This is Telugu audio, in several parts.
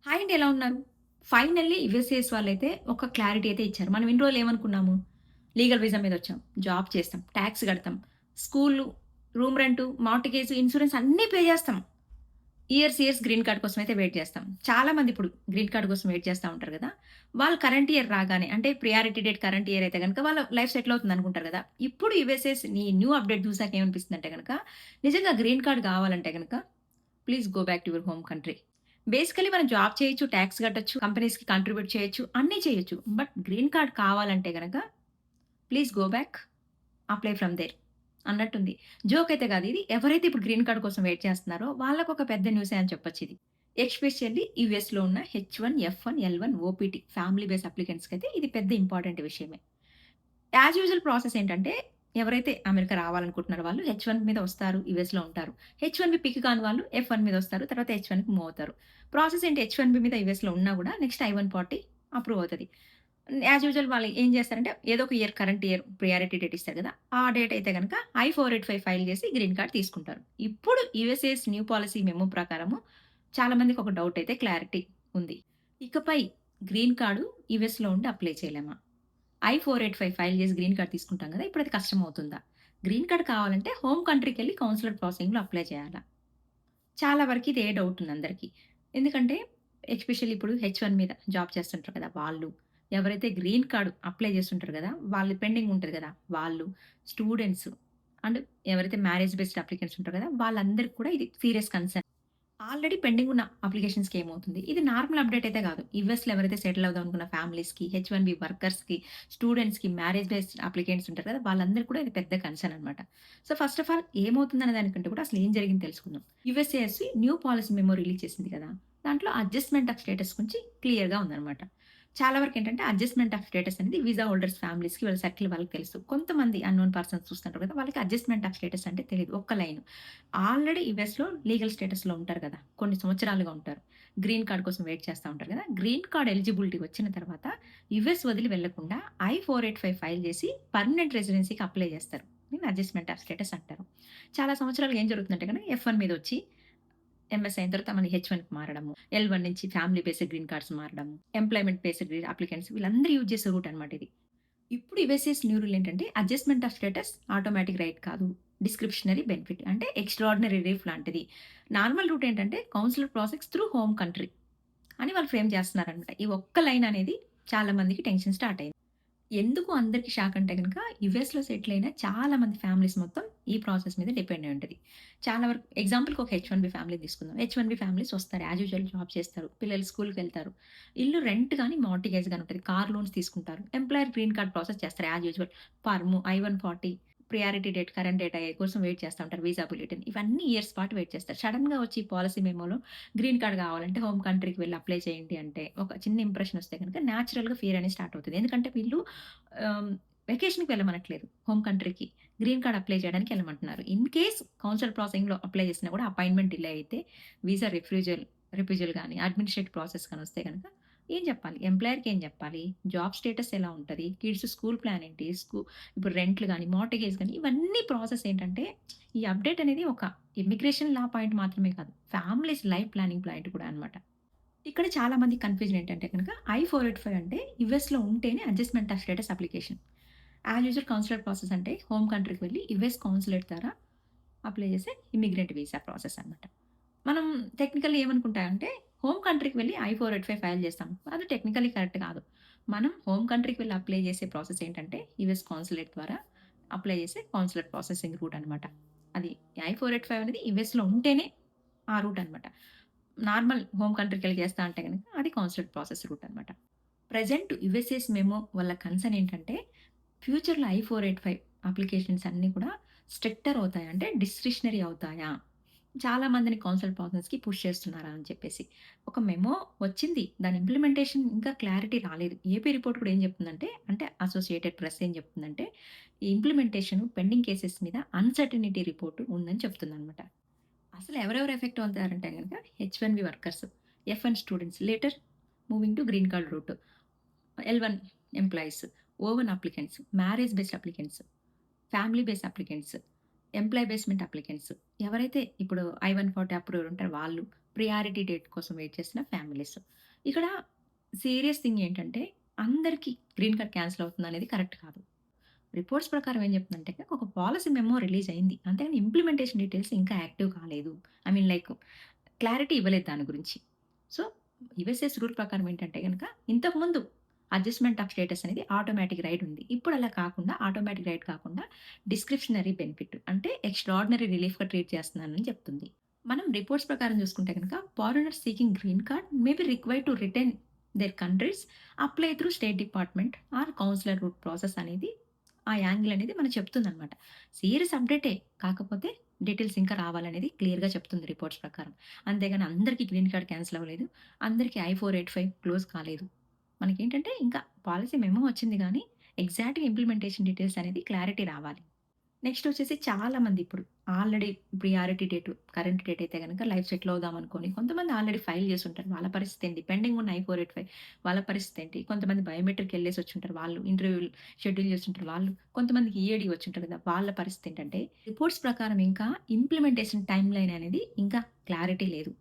హాయ్ అండి. ఎలా ఉన్నారు? ఫైనల్లీ యూఎస్‌సిఎస్ వాళ్ళైతే ఒక క్లారిటీ అయితే ఇచ్చారు. మనం ఇన్ని రోజులు ఏమనుకున్నాము? లీగల్ వీసా మీద వచ్చాం. జాబ్ చేస్తాం. టాక్స్ కడతాం. School, room rent, mortgage, insurance అన్నీ పే చేస్తాం. ఇయర్స్ గ్రీన్ కార్డ్ కోసం అయితే వెయిట్ చేస్తాం. చాలా మంది ఇప్పుడు గ్రీన్ కార్డ్ కోసం వెయిట్ చేస్తా ఉంటారు కదా! వాళ్ళు కరెంట్ ఇయర్ రాగానే అంటే ప్రియారిటీ డేట్ కరెంట్ ఇయర్ అయితే గనుక వాళ్ళ లైఫ్ సెటిల్ అవుతుంది అనుకుంటారు కదా! ఇప్పుడు యూఎస్‌సిఎస్ న్యూ అప్డేట్ చూసాక ఏమనిపిస్తుందంటే గనక నిజంగా గ్రీన్ కార్డ్ కావాలంటే గనక please go back to your home country. Basically మనం జాబ్ చేయొచ్చు, టాక్స్ కట్టొచ్చు, కంపెనీస్‌కి కాంట్రిబ్యూట్ చేయొచ్చు, అన్నీ చేయొచ్చు. బట్ గ్రీన్ కార్డ్ కావాలంటే గనక please go back, apply from there అన్నట్టుంది. జోక్ అయితే కాదు ఇది. ఎవరైతే ఇప్పుడు గ్రీన్ కార్డ్ కోసం వెయిట్ చేస్తున్నారో వాళ్ళకొక పెద్ద న్యూసే అని చెప్పొచ్చిది. ఎస్పెషల్లీ యూఎస్‌లో ఉన్న హెచ్-1, ఎఫ్-1, ఎల్-1 ఓపీటీ ఫ్యామిలీ బేస్ అప్లికెంట్స్‌కైతే ఇది పెద్ద ఇంపార్టెంట్ విషయమే. యాజ్ యూజువల్ ప్రాసెస్ ఏంటంటే, ఎవరైతే అమెరికా రావాలనుకుంటున్నారో వాళ్ళు హెచ్-1 మీద వస్తారు. యూఎస్‌లో ఉంటారు. హెచ్-1బీ పిక్ కాని వాళ్ళు ఎఫ్-1 మీద వస్తారు. తర్వాత హెచ్-1కి మూవ్ అవుతారు. ప్రాసెస్ ఏంటి హెచ్-1బీ మీద యూఎస్‌లో ఉన్నా గూడా నెక్స్ట్ I-140 అప్రూవ్ అవుతది. యాజ్ యూజువల్ వాళ్ళు ఏం చేస్తారంటే, ఏదో ఒక year current year priority date ఇస్తారు గదా! ఆ డేట్ అయితే గనక I-485 ఫైల్ చేసి గ్రీన్ కార్డ్ తీసుకుంటారు. ఇప్పుడు యూఎస్‌ఏస్ న్యూ పాలిసీ మెమో ప్రకారము చాలా మందికి ఒక డౌట్ అయితే క్లారిటీ ఉంది. ఇకపై గ్రీన్ కార్డ్ యూఎస్‌లో ఉండి అప్లై చేయలేమా? I-485 ఫైల్ చేసి గ్రీన్ కార్డ్ తీసుకుంటాం గదా! ఇప్పుడది కష్టమవుతుందా? గ్రీన్ కార్డ్ కావాలంటే హోమ్ కంట్రీకెళ్ళి కౌన్సిలర్ ప్రాసెసింగ్‌లో అప్లై చేయాలా? చాలా వరకు ఇదే డౌట్ ఉంది అందరికి. ఎందుకంటే ఎస్పెషల్లీ ఇప్పుడు హెచ్-1 మీద జాబ్ చేస్తుంటారు కదా! వాళ్ళు. ఎవరైతే గ్రీన్ కార్డ్ అప్లై చేస్తుంటారు గదా! వాళ్ళు పెండింగ్ ఉంటది గదా! వాళ్ళు, స్టూడెంట్స్ అండ్ ఎవరైతే మ్యారేజ్ బేస్డ్ అప్లికెంట్స్ ఉంటారో గదా! వాళ్ళందరికి కూడా ఇది సీరియస్ కన్సర్న్. ఆల్రెడీ పెండింగ్ ఉన్న అప్లికేషన్స్‌కి ఏమవుతుంది? ఇది నార్మల్ అప్డేట్ అయితే గాదు. యూఎస్‌లో ఎవరైతే సెటిల్ అవుదాం అనుకున్న ఫ్యామిలీస్‌కి, హెచ్-1బీ వర్కర్స్‌కి, స్టూడెంట్స్‌కి, మ్యారేజ్ బేస్డ్ అప్లికెంట్స్ ఉంటారు కదా! వాళ్ళందరికి కూడా ఇది పెద్ద కన్సర్న్ అనమాట. సో, ఫస్ట్ ఆఫ్ ఆల్ ఏమవుతుందనే దానికంటే కూడా అసలు ఏం జరిగిందో తెలుసుకుందాం. యూఎస్‌ఏఎస్‌సి న్యూ పాలిసీ మెమో రిలీజ్ చేసింది కదా! దాంట్లో అడ్జస్ట్‌మెంట్ ఆఫ్ స్టేటస్ గురించి క్లియర్‌గా ఉందనమాట. చాలా వరకేంటంటే అడ్జస్ట్‌మెంట్ ఆఫ్ స్టేటస్ అనేది వీసా హోల్డర్స్ ఫ్యామిలీస్‌కి వాళ్ళ సర్కిల్ వాళ్ళకి తెలుసు. కొంతమంది అన్‌నోన్ పర్సన్స్ చూస్తుంటారు కదా! వాళ్ళకి అడ్జస్ట్‌మెంట్ ఆఫ్ స్టేటస్ అంటే తెలీదు. ఒక్క లైను. ఆల్రెడీ యూఎస్‌లో లీగల్ స్టేటస్‌లో ఉంటారు గదా! కొన్ని సంవత్సరాలుగా ఉంటారు. గ్రీన్ కార్డ్ కోసం వెయిట్ చేస్తా ఉంటారు గదా! గ్రీన్ కార్డ్ ఎలిజిబిలిటీ వచ్చిన తర్వాత యూఎస్ వదిలి వెళ్ళకుండా I-485 ఫైల్ చేసి పర్మనెంట్ రెసిడెన్సీకి అప్లై చేస్తారు. దీన్ని అడ్జస్ట్‌మెంట్ ఆఫ్ స్టేటస్ అంటారు. చాలా సంవత్సరాలుగా ఏం జరుగుతుందంటే గనక ఎఫ్-1 మీదొచ్చి ఎంఎస్ అయిన తర్వాత మళ్ళీ హెచ్-1కి మారడము. ఎల్-1 నుంచి ఫ్యామిలీ బేస్డ్ గ్రీన్ కార్డ్స్ మారడము. ఎంప్లాయ్‌మెంట్ బేస్డ్ అప్లికెంట్స్ వీళ్ళందరూ యూజ్ చేసే రూట్ అనమాట ఇది. ఇప్పుడు యూఎస్‌సిఎస్ న్యూ రూల్ ఏంటంటే adjustment of status automatic right కాదు. డిస్క్రిప్షనరీ బెనిఫిట్ అంటే ఎక్స్ట్రార్డినరీ రిలీఫ్ లాంటిది. నార్మల్ రూట్ ఏంటంటే counselor process through home country అని వాళ్ళు ఫ్రేమ్ చేస్తున్నారనమాట. ఈ ఒక్క లైన్ అనేది చాలా మందికి టెన్షన్ స్టార్ట్ అయింది. ఎందుకు అందరికి షాక్ అంటే గనక యూఎస్‌లో సెటిల్ అయిన చాలా మంది ఫ్యామిలీస్ మొత్తం ఈ ప్రాసెస్ మీద డిపెండ్ అయి ఉంటది. చాలా వరకు ఎగ్జాంపుల్‌కి ఒక హెచ్-1బీ ఫ్యామిలీ తీసుకుందాం. హెచ్-1బీ ఫ్యామిలీస్ వస్తారు. యాజ్ యూజువల్ జాబ్ చేస్తారు. పిల్లలు స్కూల్‌కెళ్తారు. ఇల్లు రెంట్ గాని, మార్ట్‌గేజ్ గాని ఉంటది. కార్ లోన్స్ తీసుకుంటారు. ఎంప్లాయర్ గ్రీన్ కార్డ్ ప్రాసెస్ చేస్తారు as usual. PERM, I-140, priority date, current date అయ్యే కోసం వెయిట్ చేస్తా ఉంటారు. వీసా బులెటిన్ ఇవన్నీ ఇయర్స్ పాటు వెయిట్ చేస్తారు. సడెన్‌గా వచ్చి పాలిసీ మెమోలో గ్రీన్ కార్డ్ కావాలంటే హోమ్ కంట్రీకి వెళ్లి అప్లై చేయండి అంటే ఒక చిన్న ఇంప్రెషన్ వస్తే గనుక నేచురల్‌గా ఫియర్ అనేది స్టార్ట్ అవుతది. ఎందుకంటే వీళ్ళు ఆహ్, వెకేషన్‌కి వెళ్ళమనట్లేదు హోమ్ కంట్రీకి. గ్రీన్ కార్డ్ అప్లై చేయడానికి ఎళ్ళమంటున్నారు. ఇన్ కేస్ కౌన్సిల్ ప్రాసెసింగ్‌లో అప్లై చేసినా కూడా అపాయింట్‌మెంట్ డిలే అయితే వీసా రిఫ్యూజల్ గాని, అడ్మినిస్ట్రేటివ్ ప్రాసెస్ గాని వస్తే గనక ఏం చెప్పాలి? ఎంప్లాయర్‌కి ఏం చెప్పాలి? జాబ్ స్టేటస్ ఎలా ఉంటది? కిడ్స్ స్కూల్ ప్లాన్ ఏంటి? ఇప్పుడు రెంట్‌లు గాని, మార్ట్‌గేజ్ గాని ఇవన్నీ ప్రాసెస్ ఏంటంటే ఈ అప్డేట్ అనేది ఒక ఇమ్మిగ్రేషన్ లా పాయింట్ మాత్రమే కాదు. ఫ్యామిలీస్ లైఫ్ ప్లానింగ్ పాయింట్ కూడా అన్నమాట. ఇక్కడ చాలా మందికి కన్‌ఫ్యూజన్ ఏంటంటే గనక I-485 అంటే యూఎస్‌లో ఉంటేనే adjustment of status application. As usual consular process అంటే హోమ్ కంట్రీకి వెళ్లి యూఎస్ కౌన్సులేట్ ద్వారా అప్లై చేసే ఇమ్మిగ్రెంట్ వీసా ప్రాసెస్ అన్నమాట. మనం టెక్నికల్లీ ఏమనుకుంటామంటే హోమ్ కంట్రీకి వెళ్లి I-485 ఫైల్ చేస్తాం. అది టెక్నికల్లీ కరెక్ట్ కాదు. మనం హోమ్ కంట్రీకి వెళ్లి అప్లై చేసే ప్రాసెస్ ఏంటంటే యూఎస్ కౌన్సులేట్ ద్వారా అప్లై చేసే కౌన్సులర్ ప్రాసెసింగ్ రూట్ అన్నమాట. అది I-485 అనేది యూఎస్‌లో ఉంటేనే ఆ రూట్ అన్నమాట. నార్మల్ హోమ్ కంట్రీకెళ్ళి చేస్తా అంటే గనక అది కౌన్సిలర్ ప్రాసెస్ రూట్ అన్నమాట. ప్రెజెంట్ యూఎస్‌సిఎస్ మెమో వాళ్ళ కన్సర్న్ ఏంటంటే ఫ్యూచర్‌లో I-485 అప్లికేషన్స్ అన్నీ కూడా స్ట్రిక్టర్ అవుతాయా? అంటే డిస్క్రిషనరీ అవుతాయా? చాలా మందిని కౌన్సిల్ ప్రాసెస్‌కి పుష్ చేస్తున్నారా అని చెప్పేసి. ఒక మెమో వచ్చింది. దాని ఇంప్లిమెంటేషన్ ఇంకా క్లారిటీ రాలేదు. ఏపీ రిపోర్ట్ కూడా ఏం చెప్తుందంటే, అంటే అసోసియేటెడ్ ప్రెస్ ఏం చెప్తుందంటే, ఈ ఇంప్లిమెంటేషన్ పెండింగ్ కేసెస్ మీద అన్‌సర్టెనిటీ రిపోర్ట్ ఉందని చెప్తుందనమాట. అసలు ఎవరెవరు ఎఫెక్ట్ అవుతారంటే గనక హెచ్-1బీ వర్కర్స్, ఎఫ్-1 students, later moving to green card route, ఎల్-1 ఎంప్లాయీస్, ఓ-1 applicants, marriage based applicants, family base applicants, employ basement applicants ఎవరైతే ఇప్పుడు I-140 అప్రూవర్ ఉంటారో వాళ్ళు, ప్రియారిటీ డేట్ కోసం వెయిట్ చేస్తున్న ఫ్యామిలీస్. ఇక్కడ సీరియస్ థింగ్ ఏంటంటే, అందరికి గ్రీన్ కార్డ్ క్యాన్సిల్ అవుతుందనేది కరెక్ట్ కాదు. రిపోర్ట్స్ ప్రకారం ఏం చెప్తుందంటే ఒక పాలిసీ మెమో రిలీజ్ అయింది. అంతేగాని ఇంప్లిమెంటేషన్ డీటెయిల్స్ ఇంకా యాక్టివ్ కాలేదు. ఐ మీన్ లైక్ క్లారిటీ ఇవ్వలేదు దాని గురించి. సో, యూఎస్ఎస్ రూల్ ప్రకారం ఏంటంటే గనక ఇంతకుముందు అడ్జస్ట్‌మెంట్ ఆఫ్ స్టేటస్ అనేది ఆటోమేటిక్ రైట్ ఉంది. ఇప్పుడు అలా కాకుండా ఆటోమేటిక్ రైట్ కాకుండా డిస్క్రిప్షనరీ బెనిఫిట్ అంటే ఎక్స్ట్రార్డినరీ రిలీఫ్‌గా ట్రీట్ చేస్తున్నానని చెప్తుంది. మనం రిపోర్ట్స్ ప్రకారం చూసుకుంటే గనక foreigners seeking green card may be required to return their countries apply through State Department or consular route process అనేది ఆ యాంగిల్ అనేది మనకు చెప్తుందనమాట. సీరియస్ అప్డేటే. కాకపోతే డీటెయిల్స్ ఇంకా రావాలనేది క్లియర్‌గా చెప్తుంది రిపోర్ట్స్ ప్రకారం. అంతేగాని అందరికి గ్రీన్ కార్డ్ క్యాన్సిల్ అవ్వలేదు. అందరికి I-485 క్లోజ్ కాలేదు. మనకేంటంటే ఇంకా పాలిసీ మెమో వచ్చింది గానీ, ఎగ్జాక్ట్‌గా ఇంప్లిమెంటేషన్ డీటెయిల్స్ అనేది క్లారిటీ రావాలి. నెక్స్ట్ వచ్చేసి చాలామంది ఇప్పుడు already priority date, current date అయితే గనక లైఫ్ సెటిల్ అవుదాం అనుకోని కొంతమంది ఆల్రెడీ ఫైల్ చేసుంటారు. వాళ్ళ పరిస్థితి ఏంటి? పెండింగ్ ఉన్న I-485 వాళ్ళ పరిస్థితి ఏంటి? కొంతమంది బయోమెట్రిక్ ఎళ్ళేసి వచ్చుంటారు వాళ్ళు. ఇంటర్వ్యూలు షెడ్యూల్ చేసుంటారు వాళ్ళు. కొంతమందికి ఈఏడీ వచ్చుంటది కదా! వాళ్ళ పరిస్థితి ఏంటంటే రిపోర్ట్స్ ప్రకారం ఇంకా ఇంప్లిమెంటేషన్ టైమ్ లైన్ అనేది ఇంకా క్లారిటీ లేదు.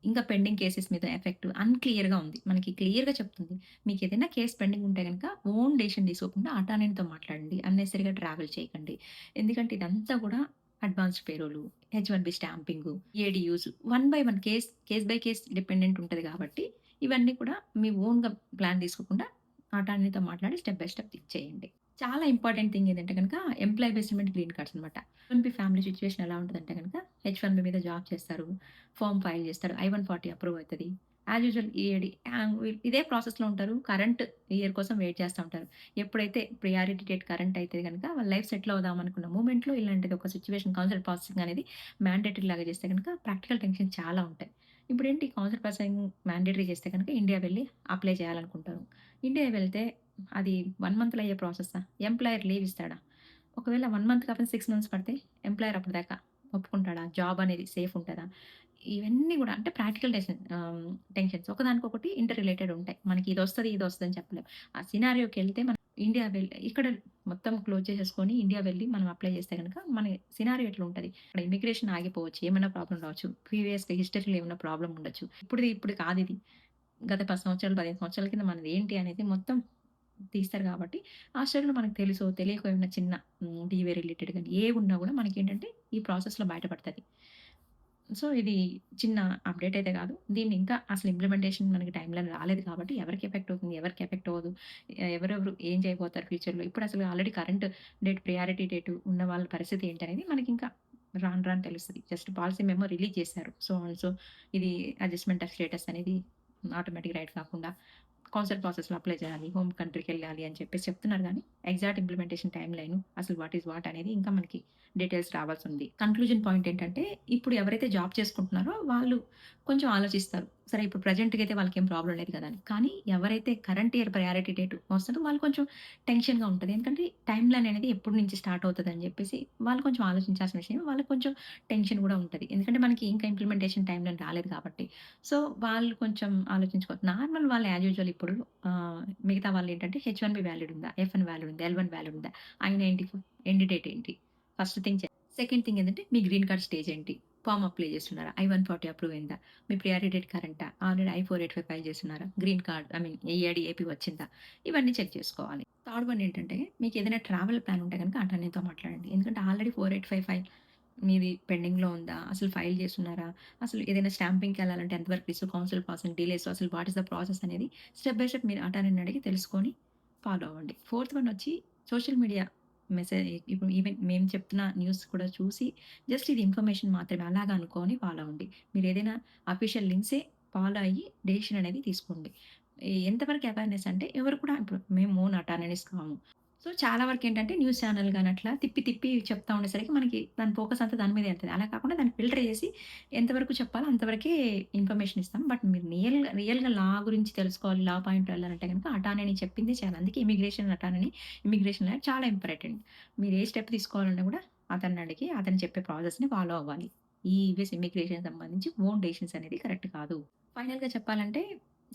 ఇంకా పెండింగ్ కేసెస్ మీద ఎఫెక్ట్ అన్‌క్లియర్‌గా ఉంది. మనకి క్లియర్‌గా చెప్తుంది. మీకేదైనా కేస్ పెండింగ్ ఉంటే గనక ఓన్ డెసిషన్ తీసుకోకుండా అటార్నీతో మాట్లాడండి. అన్నెసెసరీగా ట్రావెల్ చేయకండి. ఎందుకంటే ఇదంతా కూడా అడ్వాన్స్డ్ పేరోలు, హెచ్-1బీ స్టాంపింగు, ఏడీయూస్ one by one case by case dependent ఉంటది కాబట్టి, ఇవన్నీ కూడా మీ ఓన్‌గా ప్లాన్ తీసుకోకుండా అటార్నీతో మాట్లాడి స్టెప్ బై స్టెప్ చేయండి. చాలా ఇంపార్టెంట్ థింగ్ ఏదంటే గనక ఎంప్లాయీ బేస్డ్ గ్రీన్ కార్డ్స్ అనమాట. హెచ్-1బీ ఫ్యామిలీ సిట్యుయేషన్ ఎలా ఉంటదంటే గనక హెచ్-1బీ మీద జాబ్ చేస్తారు. ఫార్మ్ ఫైల్ చేస్తారు. I-140 అప్రూవ్ అయితది. యాజ్ యూజువల్ ఈఏడీ ఇదే ప్రాసెస్‌లో ఉంటారు. కరెంట్ ఇయర్ కోసం వెయిట్ చేస్తా ఉంటారు. ఎప్పుడైతే ప్రియారిటీ డేట్ కరెంట్ అయితే గనక వాళ్ళ లైఫ్ సెటిల్ అవుదాం అనుకున్న మూమెంట్‌లో ఇలాంటిది ఒక సిట్యుయేషన్ కౌన్సిల్ ప్రాసెసింగ్ అనేది మ్యాండేటరీ లాగా చేస్తే గనక ప్రాక్టికల్ టెన్షన్ చాలా ఉంటాయి. ఇప్పుడేంటి కౌన్సిల్ ప్రాసెసింగ్ మ్యాండేటరీ చేస్తే గనక ఇండియా వెళ్లి అప్లై చేయాలనుకుంటారు. ఇండియా వెళ్తే అది 1 మంత్‌లో అయ్యే ప్రాసెస్సా? ఎంప్లాయర్ లీవ్ ఇస్తాడా? ఒకవేళ 1 మంత్ కాకపోతే 6 మంత్స్ పడితే ఎంప్లాయర్ అప్పటిదాకా ఒప్పుకుంటాడా? జాబ్ అనేది సేఫ్ ఉంటదా? ఇవన్నీ గూడా అంటే ప్రాక్టికల్ టెన్షన్స్ ఒకదానికొకటి ఇంటర్ రిలేటెడ్ ఉంటాయి. మనకి ఇదొస్తది, ఇదొస్తదని చెప్పలేం. ఆ సినారియోకెళ్తే మనం ఇండియా వెళ్లి ఇక్కడ మొత్తం క్లోజ్ చేసేసుకొని ఇండియా వెళ్లి మనం అప్లై చేస్తే గనక మన సినారియో ఎట్లుంటది? ఇక్కడ ఇమిగ్రేషన్ ఆగిపోవచ్చు. ఏమైనా ప్రాబ్లమ్ రావచ్చు. ప్రీవియస్‌గా హిస్టరీలో ఏమైనా ప్రాబ్లమ్ ఉండొచ్చు. ఇప్పుడు కాదిది. గత 10 సంవత్సరాలు, 15 సంవత్సరాల కింద మనది ఏంటి అనేది మొత్తం తీస్తారు గాబట్టి, ఆ స్టైల్‌లో మనకు తెలుసో, తెలియకో ఏమైనా చిన్న డీవే రిలేటెడ్ గాని ఏవున్నా గూడా మనకేంటంటే ఈ ప్రాసెస్‌లో బయటపడతది. సో, ఇది చిన్న అప్‌డేట్ అయితే గాదు. దీన్ని ఇంకా అసలు ఇంప్లిమెంటేషన్ మనకి టైమ్‌లైన్ రాలేదు కాబట్టి ఎవరికి ఎఫెక్ట్ అవుతుంది, ఎవరికి ఎఫెక్ట్ అవ్వదు, ఎవరెవరు ఏం చేయబోతారు ఫ్యూచర్‌లో. ఇప్పుడు అసలు already current date, priority date ఉన్న వాళ్ళ పరిస్థితి ఏంటనేది మనకింకా రాను రాను తెలుస్తది. జస్ట్ పాలిసీ మెమో రిలీజ్ చేశారు. సో అండ్ సో ఇది అడ్జస్ట్‌మెంట్ ఆఫ్ స్టేటస్ అనేది ఆటోమేటిక్ రైట్ కాకుండా కౌన్సిల్ ప్రాసెస్‌లో అప్లై చేయాలి. హోమ్ కంట్రీకెళ్ళాలి అని చెప్పేసి చెప్తున్నారు గానీ, ఎగ్జాక్ట్ ఇంప్లిమెంటేషన్ టైమ్ లైను అసలు వాట్ ఈస్ వాట్ అనేది ఇంకా మనకి డీటెయిల్స్ రావాల్సుంది. కన్క్లూజన్ పాయింట్ ఏంటంటే, ఇప్పుడు ఎవరైతే జాబ్ చేసుకుంటున్నారో వాళ్ళు కొంచెం ఆలోచిస్తారు. సరే ఇప్పుడు ప్రెజెంట్‌గా అయితే వాళ్ళకేం ప్రాబ్లమ్ లేదు కదా అని. కానీ ఎవరైతే కరెంట్ ఇయర్ ప్రయారిటీ డేట్ వస్తదో వాళ్ళు కొంచెం టెన్షన్‌గా ఉంటది. ఎందుకంటే టైమ్ లైన్ అనేది ఎప్పటి నుంచి స్టార్ట్ అవుతదని చెప్పేసి వాళ్ళు కొంచెం ఆలోచించాల్సిన విషయం. వాళ్ళకి కొంచెం టెన్షన్ గూడా ఉంటది. ఎందుకంటే మనకి ఇంకా ఇంప్లిమెంటేషన్ టైమ్ లైన్ రాలేదు కాబట్టి. సో, వాళ్ళు కొంచెం నార్మల్ వాళ్ళు యాజ్ యూజువల్ ఇప్పుడు మిగతా వాళ్ళేంటంటే హెచ్-1బీ వ్యాలిడ్ ఉందా? ఎఫ్-1 వ్యాలిడ్ ఉందా? ఎల్-1 వ్యాలిడ్ ఉందా? I-94 ఎండ్ డేట్ ఏంటి? ఫస్ట్ థింగ్ సెకండ్ థింగ్ ఏంటంటే మీ గ్రీన్ కార్డ్ స్టేజ్ ఏంటి? ఫార్మ్ అప్లై చేస్తున్నారా? I-140 అప్రూవ్ అయిందా? మీ ప్రియారిటీ డేట్ కరెంటా? ఆల్రెడీ I-485 ఫైల్ చేస్తున్నారా? Green card I mean ARD, AP వచ్చిందా? ఇవన్నీ చెక్ చేసుకోవాలి. థర్డ్ వన్ ఏంటంటే మీకేదైనా ట్రావెల్ ప్లాన్ ఉంటే గనుక అటర్నీతో మాట్లాడండి. ఎందుకంటే ఆల్రెడీ 485 ఫైల్ మీది పెండింగ్‌లో ఉందా? అసలు ఫైల్ చేసున్నారా? అసలు ఏదైనా స్టాంపింగ్‌కెళ్ళాలంటే ఎంతవరకు తీసు కౌన్సిల్ ప్రాసెస్ డిలేస్ అసలు వాట్ ఈస్ ద ప్రాసెస్ అనేది స్టెప్ బై స్టెప్ మీరు అటార్నీని అడిగి తెలుసుకొని ఫాలో అవ్వండి. ఫోర్త్ వన్ వచ్చి సోషల్ మీడియా ఇప్పుడు ఈవెన్ మేము చెప్తున్న న్యూస్ కూడా చూసి జస్ట్ ఇది ఇన్ఫర్మేషన్ మాత్రమే అలాగా అనుకోని ఫాలో అవ్వండి. మీరేదైనా అఫీషియల్ లింక్సే ఫాలో అయ్యి డెసిషన్ అనేది తీసుకోండి. ఎంతవరకు అవేర్‌నెస్ అంటే ఎవరు కూడా ఇప్పుడు మేము ఓన్ అటార్నీస్ కాము. సో, చాలా వరకేంటంటే న్యూస్ ఛానెల్ గాని అట్లా తిప్పి తిప్పి చెప్తా ఉండేసరికి మనకి దాని ఫోకస్ అంతా దాని మీదే ఎళ్తది. అలా కాకుండా దాన్ని ఫిల్టర్ చేసి ఎంతవరకు చెప్పాలో అంతవరకే ఇన్ఫర్మేషన్ ఇస్తాం. బట్ మీరు రియల్‌గా లా గురించి తెలుసుకోవాలి, లా పాయింట్ వెళ్ళాలంటే గనుక అటార్నీ చెప్పిందే చేయాలి. అందుకే ఇమిగ్రేషన్ లా చాలా ఇంపార్టెంట్. మీరు ఏ స్టెప్ తీసుకోవాలన్నా కూడా అతన్ని అడిగి అతను చెప్పే ప్రాసెస్‌ని ఫాలో అవ్వాలి. ఈ యూఎస్ ఇమిగ్రేషన్ సంబంధించి ఓన్ డెసిషన్స్ అనేది కరెక్ట్ కాదు. ఫైనల్‌గా చెప్పాలంటే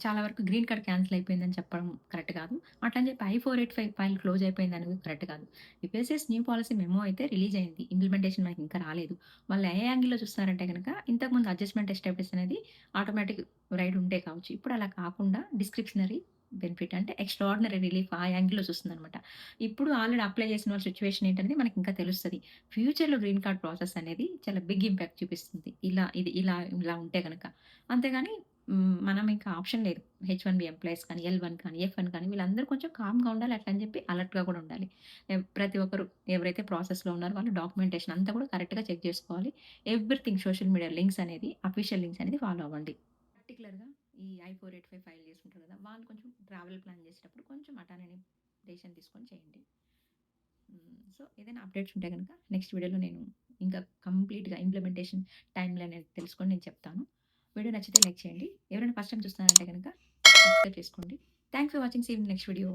చాలా వరకు గ్రీన్ కార్డ్ క్యాన్సిల్ అయిపోయిందని చెప్పడం కరెక్ట్ కాదు. అట్లని చెప్పి I-485 ఫైల్ క్లోజ్ అయిపోయిందనేది కరెక్ట్ కాదు. యూపీఎస్‌సీఎస్ న్యూ పాలిసీ మెమో అయితే రిలీజ్ అయింది. ఇంప్లిమెంటేషన్ మనకి ఇంకా రాలేదు. వాళ్ళు ఏ యాంగిల్‌లో చూస్తున్నారంటే గనక ఇంతకుముందు అడ్జస్ట్‌మెంట్ ఎస్టాబ్లిష్ అనేది ఆటోమేటిక్ రైడ్ ఉంటే కావచ్చు. ఇప్పుడు అలా కాకుండా డిస్క్రిప్షనరీ బెనిఫిట్ అంటే ఎక్స్ట్రార్డినరీ రిలీఫ్ ఆ యాంగిల్‌లో చూస్తుందనమాట. ఇప్పుడు ఆల్రెడీ అప్లై చేసిన వాళ్ళ సిట్యుయేషన్ ఏంటనేది మనకి ఇంకా తెలుస్తది. ఫ్యూచర్‌లో గ్రీన్ కార్డ్ ప్రాసెస్ అనేది చాలా బిగ్ ఇంపాక్ట్ చూపిస్తుంది. ఇలా ఉంటే గనక. అంతేగాని మనం ఇంకా ఆప్షన్ లేదు. హెచ్-1బీ ఎంప్లాయీస్ కానీ, ఎల్-1 కానీ, ఎఫ్-1 కానీ వీళ్ళందరూ కొంచెం కామ్‌గా ఉండాలి. అట్లని చెప్పి అలర్ట్‌గా కూడా ఉండాలి. ప్రతి ఒక్కరు ఎవరైతే ప్రాసెస్‌లో ఉన్నారో వాళ్ళు డాక్యుమెంటేషన్ అంతా కూడా కరెక్ట్‌గా చెక్ చేసుకోవాలి. ఎవ్రీథింగ్ సోషల్ మీడియా లింక్స్ అనేది అఫీషియల్ లింక్స్ అనేది ఫాలో అవ్వండి. పర్టిక్యులర్‌గా ఈ I-485 ఫైల్ చేసుకుంటారు కదా! వాళ్ళు కొంచెం ట్రావెల్ ప్లాన్ చేసేటప్పుడు కొంచెం అటానమీ డెసిషన్ తీసుకొని చేయండి. సో, ఏదైనా అప్డేట్స్ ఉంటే గనక నెక్స్ట్ వీడియోలో నేను ఇంకా కంప్లీట్‌గా ఇంప్లిమెంటేషన్ టైమ్‌లైన్ అనేది తెలుసుకొని నేను చెప్తాను. వీడియో నచ్చితే లైక్ చేయండి. ఎవరైనా ఫస్ట్ టైమ్ చూస్తున్నారంటే గనక సబ్స్క్రైబ్ చేసుకోండి. Thanks for watching. See you in next video.